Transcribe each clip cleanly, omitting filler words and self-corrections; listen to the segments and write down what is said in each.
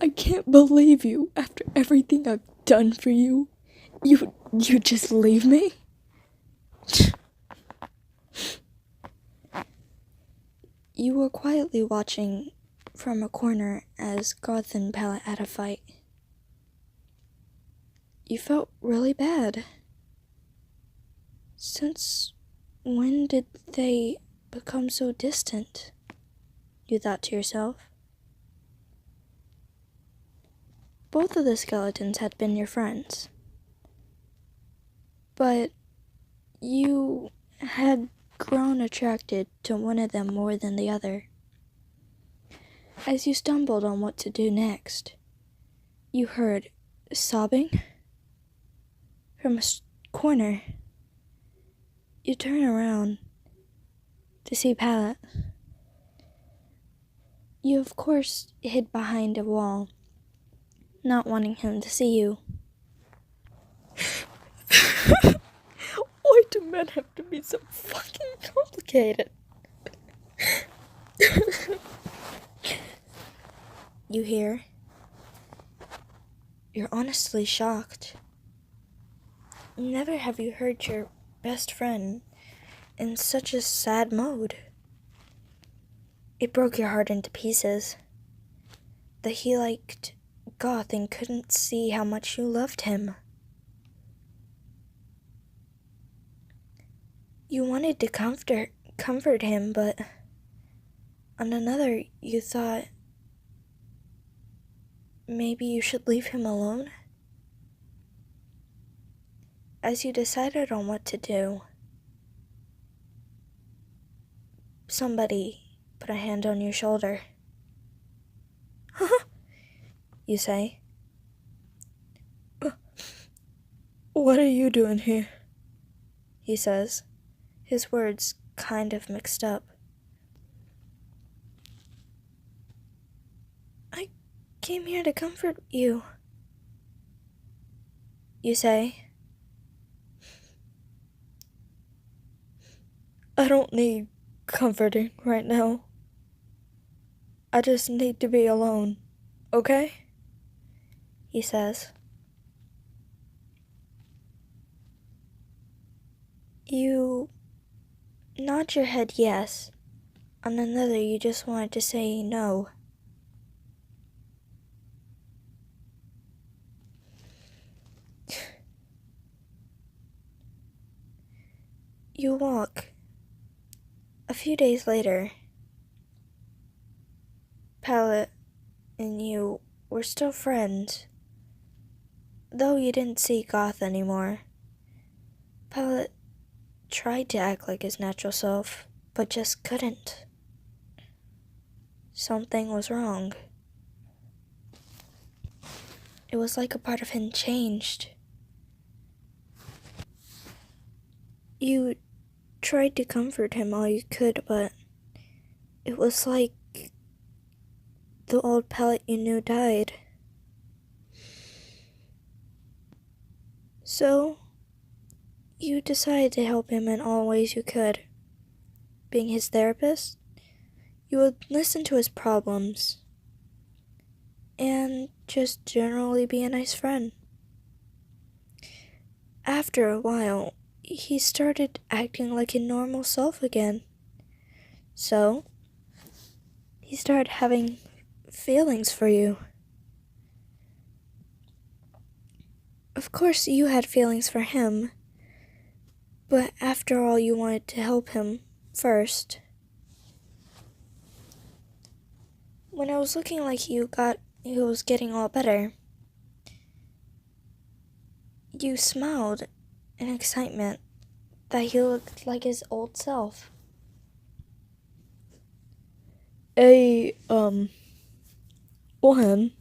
I can't believe you. After everything I've done for you, you just leave me? You were quietly watching from a corner as Garth and Pallet had a fight. You felt really bad. Since when did they become so distant? You thought to yourself. Both of the skeletons had been your friends, but you had grown attracted to one of them more than the other. As you stumbled on what to do next, you heard sobbing from a corner. You turn around to see Pallet. You, of course, hid behind a wall, not wanting him to see you. Why do men have to be so fucking complicated? You hear? You're honestly shocked. Never have you heard your best friend in such a sad mode. It broke your heart into pieces. That he liked Goth and couldn't see how much you loved him. You wanted to comfort him, but on another you thought maybe you should leave him alone. As you decided on what to do, somebody put a hand on your shoulder. You say. What are you doing here? He says, his words kind of mixed up. I came here to comfort you. You say. I don't need comforting right now. I just need to be alone, okay? He says. You nod your head yes. On another, you just wanted to say no. You walk. A few days later, Pallet and you were still friends, though you didn't see Goth anymore. Pallet tried to act like his natural self, but just couldn't. Something was wrong. It was like a part of him changed. You tried to comfort him all you could, but it was like the old Pallet you knew died. So, you decided to help him in all ways you could. Being his therapist, you would listen to his problems and just generally be a nice friend. After a while, he started acting like a normal self again. So, he started having feelings for you. Of course, you had feelings for him, but after all, you wanted to help him first. When it was looking like he was getting all better, you smiled in excitement that he looked like his old self. Hey, Juan,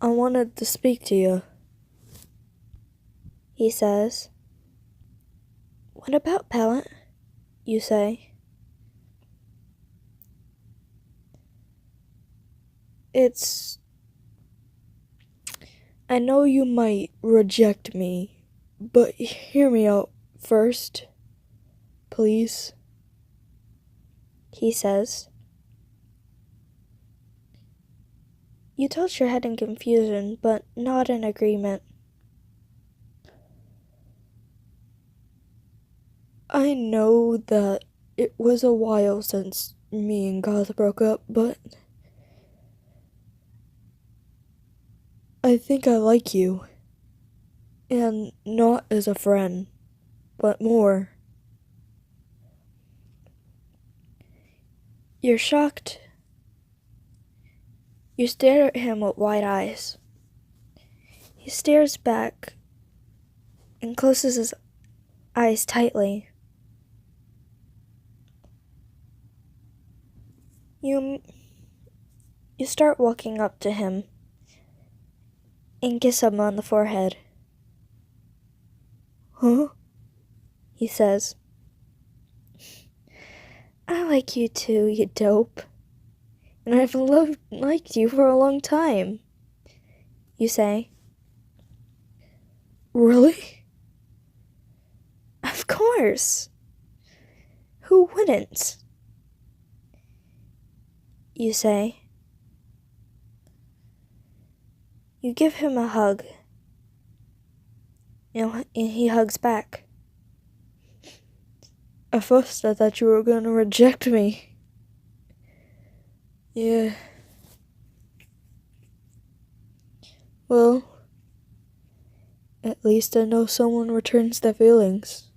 I wanted to speak to you, he says. What about Pallet? You say. I know you might reject me, but hear me out first, please, he says. You tilt your head in confusion, but not in agreement. I know that it was a while since me and Garth broke up, but I think I like you. And not as a friend, but more. You're shocked. You stare at him with wide eyes. He stares back and closes his eyes tightly. You start walking up to him and kiss him on the forehead. Huh? He says. I like you too, you dope. And I've liked you for a long time. You say. Really? Of course. Who wouldn't? You say. You give him a hug. And he hugs back. At first I thought you were going to reject me. Yeah. Well, at least I know someone returns their feelings.